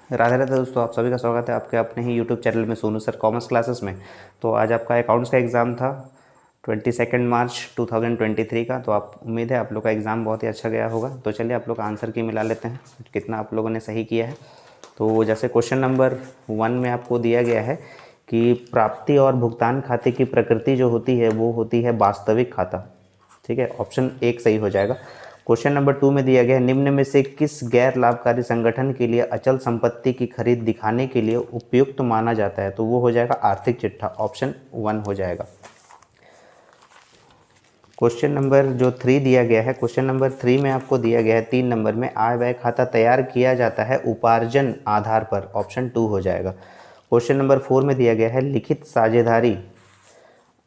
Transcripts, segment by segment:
राधे राधे दोस्तों, आप सभी का स्वागत है आपके अपने ही यूट्यूब चैनल में सोनू सर कॉमर्स क्लासेस में। तो आज आपका अकाउंट्स का एग्ज़ाम था 22 मार्च 2023 का। तो आप उम्मीद है आप लोग का एग्ज़ाम बहुत ही अच्छा गया होगा। तो चलिए आप लोग का आंसर की मिला लेते हैं, कितना आप लोगों ने सही किया है। तो जैसे क्वेश्चन नंबर 1 में आपको दिया गया है कि प्राप्ति और भुगतान खाते की प्रकृति जो होती है वो होती है वास्तविक खाता। ठीक है, ऑप्शन 1 सही हो जाएगा। क्वेश्चन नंबर 2 में दिया गया है निम्न में से किस गैर लाभकारी संगठन के लिए अचल संपत्ति की खरीद दिखाने के लिए उपयुक्त माना जाता है, तो वो हो जाएगा आर्थिक चिट्ठा, ऑप्शन 1 हो जाएगा। क्वेश्चन नंबर जो 3 दिया गया है, क्वेश्चन नंबर 3 में आपको दिया गया है 3 नंबर में आय व्यय खाता तैयार किया जाता है उपार्जन आधार पर, ऑप्शन 2 हो जाएगा। क्वेश्चन नंबर 4 में दिया गया है लिखित साझेदारी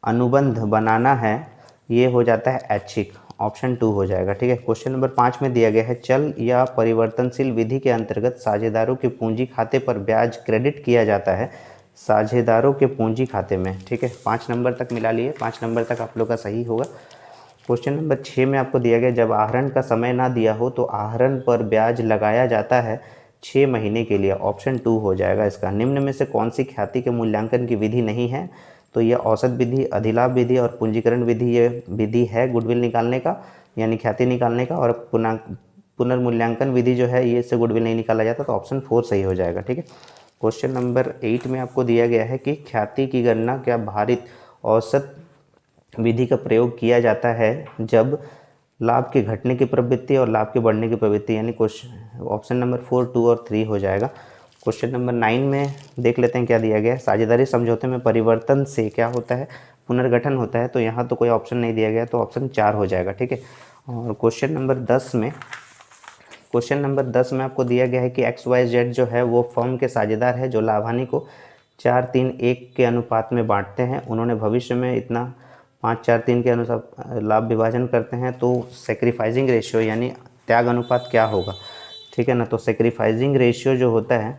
अनुबंध बनाना है, ये हो जाता है ऐच्छिक, ऑप्शन 2 हो जाएगा। ठीक है, क्वेश्चन नंबर 5 में दिया गया है चल या परिवर्तनशील विधि के अंतर्गत साझेदारों के पूंजी खाते पर ब्याज क्रेडिट किया जाता है साझेदारों के पूंजी खाते में। ठीक है, 5 नंबर तक मिला लिए, 5 नंबर तक आप लोग का सही होगा। क्वेश्चन नंबर 6 में आपको दिया गया जब आहरण का समय ना दिया हो तो आहरण पर ब्याज लगाया जाता है 6 महीने के लिए, ऑप्शन 2 हो जाएगा इसका। निम्न में से कौन सी ख्याति के मूल्यांकन की विधि नहीं है, तो ये औसत विधि, अधिलाभ विधि और पूंजीकरण विधि ये विधि है गुडविल निकालने का, यानी ख्याति निकालने का। और पुनर्मूल्यांकन विधि जो है ये इससे गुडविल नहीं निकाला जाता, तो ऑप्शन 4 सही हो जाएगा। ठीक है, क्वेश्चन नंबर 8 में आपको दिया गया है कि ख्याति की गणना क्या भारित औसत विधि का प्रयोग किया जाता है जब लाभ के घटने की प्रवृत्ति और लाभ के बढ़ने की प्रवृत्ति, यानी क्वेश्चन ऑप्शन नंबर 4, 2 और 3 हो जाएगा। क्वेश्चन नंबर 9 में देख लेते हैं क्या दिया गया है। साझेदारी समझौते में परिवर्तन से क्या होता है, पुनर्गठन होता है, तो यहाँ तो कोई ऑप्शन नहीं दिया गया, तो ऑप्शन 4 हो जाएगा। ठीक है, और क्वेश्चन नंबर 10 में आपको दिया गया है कि XYZ जो है वो फर्म के साझेदार है जो लाभानी को 4-3-1 के अनुपात में बांटते हैं। उन्होंने भविष्य में इतना 5-4-3 के अनुसार लाभ विभाजन करते हैं, तो सेक्रीफाइसिंग रेशियो यानी त्याग अनुपात क्या होगा। ठीक है ना, तो सेक्रीफाइसिंग रेशियो जो होता है,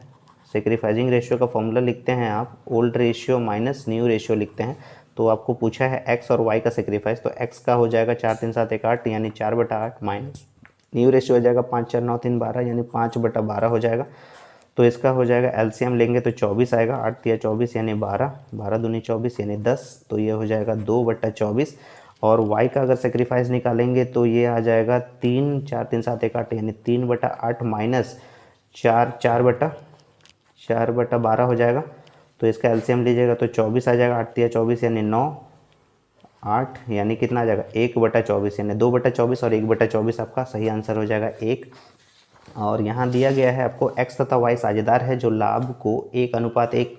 सेक्रीफाइसिंग रेशियो का फॉर्मूला लिखते हैं आप old ratio minus new ratio लिखते हैं। तो आपको पूछा है एक्स और वाई का सेक्रीफाइस, तो एक्स का हो जाएगा 4-3-7-1-8 यानी 4/8 माइनस न्यू रेशियो हो जाएगा 5-4-9-3-12 यानी 5/12 हो जाएगा। तो इसका हो जाएगा एलसीएम लेंगे तो 24 आएगा, 8-3-24 यानी 12, 12×2 24 यानी 10, तो ये हो जाएगा 2/24। और y का अगर सेक्रीफाइस निकालेंगे तो ये आ जाएगा 3, 4-3-7-1-8 यानी 3/8 माइनस 4/12 हो जाएगा। तो इसका एलसीएम लीजिएगा तो 24 आ जाएगा, 8-3-24 यानी 9, 8 यानी कितना आ जाएगा 1/24 यानी 2/24 और 1/24 आपका सही आंसर हो जाएगा 1। और यहाँ दिया गया है आपको x तथा y साझेदार है जो लाभ को 1:1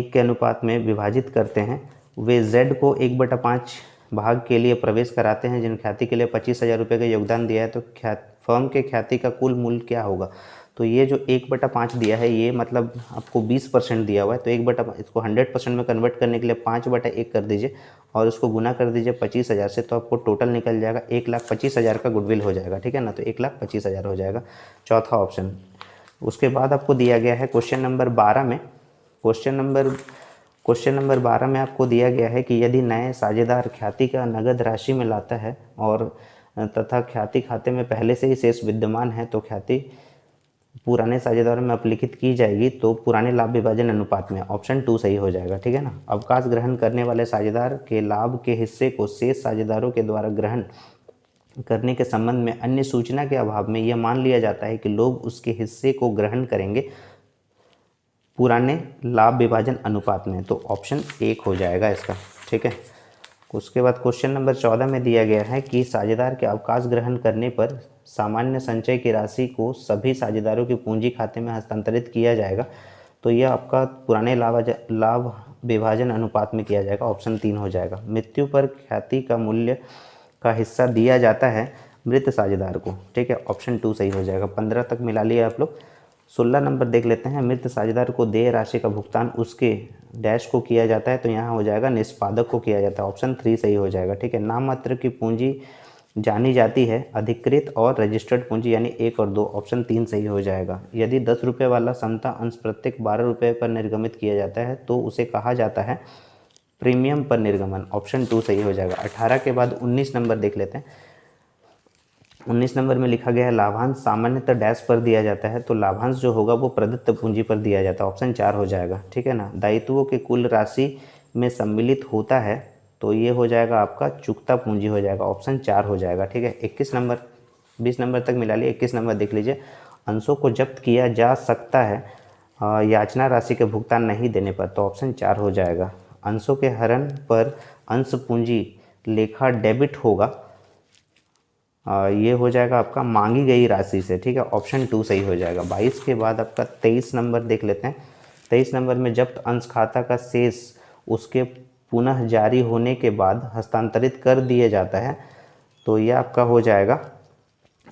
के अनुपात में विभाजित करते हैं। वे z को 1/5 भाग के लिए प्रवेश कराते हैं जिन ख्याति के लिए 25,000 रुपये का योगदान दिया है, तो फर्म के ख्याति का कुल मूल्य क्या होगा। तो ये जो 1/5 दिया है ये मतलब आपको 20% दिया हुआ है, तो इसको 100% में कन्वर्ट करने के लिए 5/1 कर दीजिए और उसको गुना कर दीजिए 25,000 से, तो आपको टोटल निकल जाएगा 1,25,000 का गुडविल हो जाएगा। ठीक है ना, तो 1,25,000 हो जाएगा चौथा ऑप्शन। उसके बाद आपको दिया गया है क्वेश्चन नंबर 12 में, क्वेश्चन नंबर 12 में आपको दिया गया है कि यदि नए साझेदार ख्याति का नगद राशि में लाता है और तथा ख्याति खाते में पहले से ही शेष विद्यमान है तो ख्याति पुराने साझेदारों में अपलिखित की जाएगी, तो पुराने लाभ विभाजन अनुपात में, ऑप्शन 2 सही हो जाएगा। ठीक है ना, अवकाश ग्रहण करने वाले साझेदार के लाभ के हिस्से को शेष साझेदारों के द्वारा ग्रहण करने के संबंध में अन्य सूचना के अभाव में यह मान लिया जाता है कि लोग उसके हिस्से को ग्रहण करेंगे पुराने लाभ विभाजन अनुपात में, तो ऑप्शन 1 हो जाएगा इसका। ठीक है, उसके बाद क्वेश्चन नंबर 14 में दिया गया है कि साझेदार के अवकाश ग्रहण करने पर सामान्य संचय की राशि को सभी साझेदारों के पूंजी खाते में हस्तांतरित किया जाएगा, तो यह आपका पुराने लाभ विभाजन अनुपात में किया जाएगा, ऑप्शन 3 हो जाएगा। मृत्यु पर ख्याति का मूल्य का हिस्सा दिया जाता है मृत साझेदार को। ठीक है, ऑप्शन 2 सही हो जाएगा। 15 तक मिला लिए आप लोग। 16 नंबर देख लेते हैं, मृत साझेदार को देय राशि का भुगतान उसके डैश को किया जाता है, तो यहाँ हो जाएगा निष्पादक को किया जाता है, ऑप्शन 3 सही हो जाएगा। ठीक है, नाम मात्र की पूंजी जानी जाती है अधिकृत और रजिस्टर्ड पूंजी यानी 1 और 2, ऑप्शन 3 सही हो जाएगा। यदि 10 रुपये वाला समता अंश प्रत्येक 12 रुपये पर निर्गमित किया जाता है तो उसे कहा जाता है प्रीमियम पर निर्गमन, ऑप्शन 2 सही हो जाएगा। 18 के बाद 19 नंबर देख लेते हैं। 19 नंबर में लिखा गया है लाभांश सामान्यतः डैश पर दिया जाता है, तो लाभांश जो होगा वो प्रदत्त पूंजी पर दिया जाता है, ऑप्शन 4 हो जाएगा, ठीक है ना। दायित्वों के कुल राशि में सम्मिलित होता है, तो ये हो जाएगा आपका चुकता पूंजी हो जाएगा, ऑप्शन 4 हो जाएगा, ठीक है। 21 नंबर 20 नंबर तक मिला लिए, 21 नंबर देख लीजिए। अंशों को जब्त किया जा सकता है याचना राशि के भुगतान नहीं देने पर, तो ऑप्शन 4 हो जाएगा। अंशों के हरण पर अंश पूंजी लेखा डेबिट होगा, ये हो जाएगा आपका मांगी गई राशि से, ठीक है, ऑप्शन 2 सही हो जाएगा। 22 के बाद आपका 23 नंबर देख लेते हैं। 23 नंबर में जब्त अंश खाता का शेष उसके पुनः जारी होने के बाद हस्तांतरित कर दिया जाता है, तो ये आपका हो जाएगा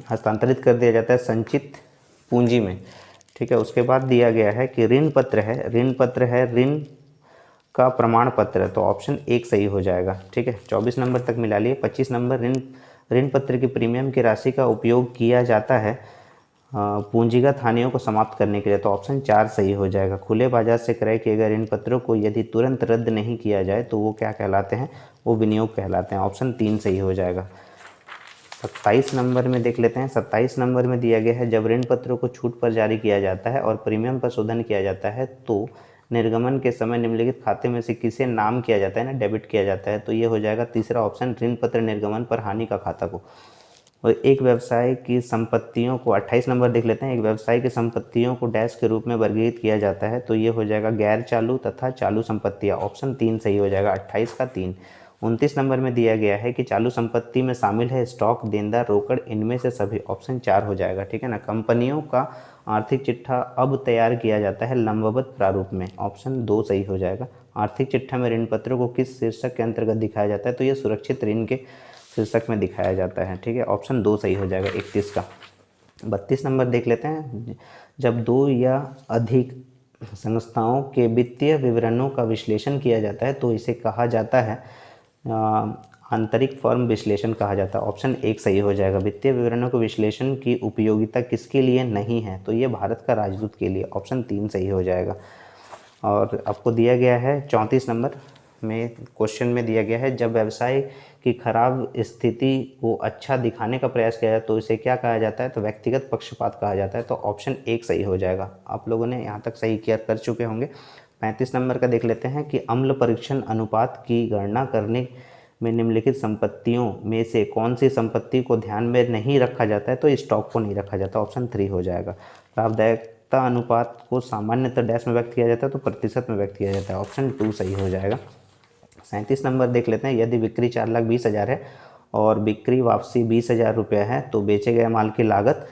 हस्तांतरित कर दिया जाता है संचित पूंजी में, ठीक है। उसके बाद दिया गया है कि ऋण पत्र है, ऋण पत्र है ऋण का प्रमाण पत्र है, तो ऑप्शन 1 सही हो जाएगा, ठीक है। 24 नंबर तक मिला लिए। 25 नंबर ऋण पत्र की प्रीमियम की राशि का उपयोग किया जाता है पूंजीगत हानियों को समाप्त करने के लिए, तो ऑप्शन 4 सही हो जाएगा। खुले बाजार से क्रय किए गए ऋण पत्रों को यदि तुरंत रद्द नहीं किया जाए तो वो क्या कहलाते हैं, वो विनियोग कहलाते हैं, ऑप्शन 3 सही हो जाएगा। 27 नंबर में देख लेते हैं। 27 नंबर में दिया गया है जब ऋण पत्रों को छूट पर जारी किया जाता है और प्रीमियम पर शोधन किया जाता है तो निर्गमन के समय निम्नलिखित खाते में से किसे नाम किया जाता है ना, डेबिट किया जाता है, तो ये हो जाएगा तीसरा ऑप्शन, ऋण पत्र निर्गमन पर हानि का खाता को। और एक व्यवसाय की संपत्तियों को 28 नंबर देख लेते हैं। एक व्यवसाय की संपत्तियों को डैश के रूप में वर्गीकृत किया जाता है, तो ये हो जाएगा गैर चालू तथा चालू संपत्तियाँ, ऑप्शन 3 सही हो जाएगा, 28 का 3। 29 नंबर में दिया गया है कि चालू संपत्ति में शामिल है स्टॉक, देनदार, रोकड़, इनमें से सभी, ऑप्शन 4 हो जाएगा, ठीक है ना। कंपनियों का आर्थिक चिट्ठा अब तैयार किया जाता है लंबवत प्रारूप में, ऑप्शन 2 सही हो जाएगा। आर्थिक चिट्ठा में ऋण पत्रों को किस शीर्षक के अंतर्गत दिखाया जाता है, तो ये सुरक्षित ऋण के शीर्षक में दिखाया जाता है, ठीक है, ऑप्शन 2 सही हो जाएगा 31 का। 32 नंबर देख लेते हैं। जब 2 या अधिक संस्थाओं के वित्तीय विवरणों का विश्लेषण किया जाता है तो इसे कहा जाता है आंतरिक फर्म विश्लेषण कहा जाता है, ऑप्शन 1 सही हो जाएगा। वित्तीय विवरणों के विश्लेषण की उपयोगिता किसके लिए नहीं है, तो ये भारत का राजदूत के लिए, ऑप्शन 3 सही हो जाएगा। और आपको दिया गया है 34 नंबर में क्वेश्चन में दिया गया है जब व्यवसाय की खराब स्थिति को अच्छा दिखाने का प्रयास किया जाए तो इसे क्या कहा जाता है, तो व्यक्तिगत पक्षपात कहा जाता है, तो ऑप्शन 1 सही हो जाएगा। आप लोगों ने यहाँ तक सही किया कर चुके होंगे। 35 नंबर का देख लेते हैं कि अम्ल परीक्षण अनुपात की गणना करने में निम्नलिखित संपत्तियों में से कौन सी संपत्ति को ध्यान में नहीं रखा जाता है, तो स्टॉक को नहीं रखा जाता, ऑप्शन 3 हो जाएगा। लाभदायकता अनुपात को सामान्यतः डैश में व्यक्त किया जाता है तो प्रतिशत में व्यक्त किया जाता है, ऑप्शन 2 सही हो जाएगा। 37 नंबर देख लेते हैं। यदि बिक्री 4,20,000 है और बिक्री वापसी 20,000 रुपये है तो बेचे गए माल की लागत,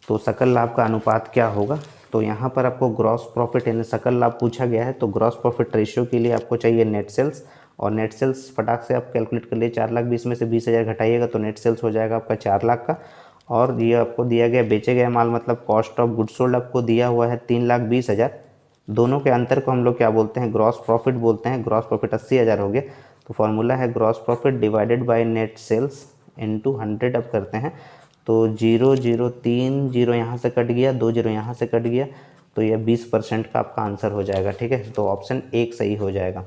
तो सकल लाभ का अनुपात क्या होगा, तो यहाँ पर आपको ग्रॉस प्रॉफिट यानी सकल लाभ पूछा गया है, तो ग्रॉस प्रॉफिट रेशियो के लिए आपको चाहिए नेट सेल्स, और नेट सेल्स फटाक से आप कैलकुलेट कर लिए, 4,20,000 में से 20,000 घटाइएगा तो नेट सेल्स हो जाएगा आपका 4 लाख का। और ये आपको दिया गया बेचे गए माल मतलब कॉस्ट ऑफ गुड्स सोल्ड आपको दिया हुआ है 3,20,000, दोनों के अंतर को हम लोग क्या बोलते हैं, ग्रॉस प्रॉफिट बोलते हैं। ग्रॉस प्रॉफिट 80,000 हो गया, तो फॉर्मूला है gross profit divided by net sales into 100 अब करते हैं, तो 0 0 3 0 यहाँ से कट गया, 2 0 यहाँ से कट गया, तो यह 20% का आपका आंसर हो जाएगा, ठीक है, तो ऑप्शन 1 सही हो जाएगा।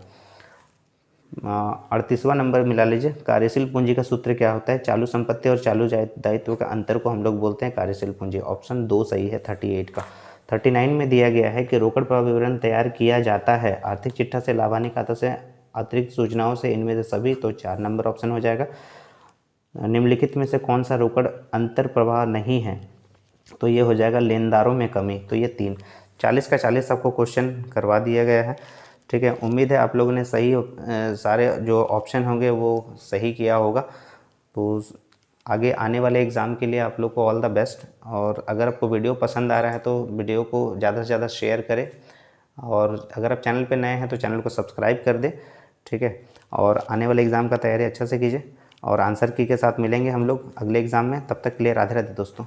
38वां नंबर मिला लीजिए। कार्यशील पूंजी का सूत्र क्या होता है, चालू संपत्ति और चालू दायित्व के अंतर को हम लोग बोलते हैं कार्यशील पूंजी, ऑप्शन 2 सही है 38 का। 39 में दिया गया है कि रोकड़ प्रवाह विवरण तैयार किया जाता है आर्थिक चिट्ठा से, लाभानी खाता से, अतिरिक्त सूचनाओं से, इनमें से सभी, तो 4 नंबर ऑप्शन हो जाएगा। निम्नलिखित में से कौन सा रोकड़ अंतर प्रवाह नहीं है, तो ये हो जाएगा लेनदारों में कमी, तो ये 3। 40 का 40 आपको क्वेश्चन करवा दिया गया है, ठीक है। उम्मीद है आप लोगों ने सही सारे जो ऑप्शन होंगे वो सही किया होगा। तो आगे आने वाले एग्ज़ाम के लिए आप लोग को ऑल द बेस्ट। और अगर आपको वीडियो पसंद आ रहा है तो वीडियो को ज़्यादा से ज़्यादा शेयर करें, और अगर आप चैनल पे नए हैं तो चैनल को सब्सक्राइब कर दें, ठीक है। और आने वाले एग्ज़ाम का तैयारी अच्छे से कीजिए, और आंसर की के साथ मिलेंगे हम लोग अगले एग्ज़ाम में। तब तक के लिए राधे राधे दोस्तों।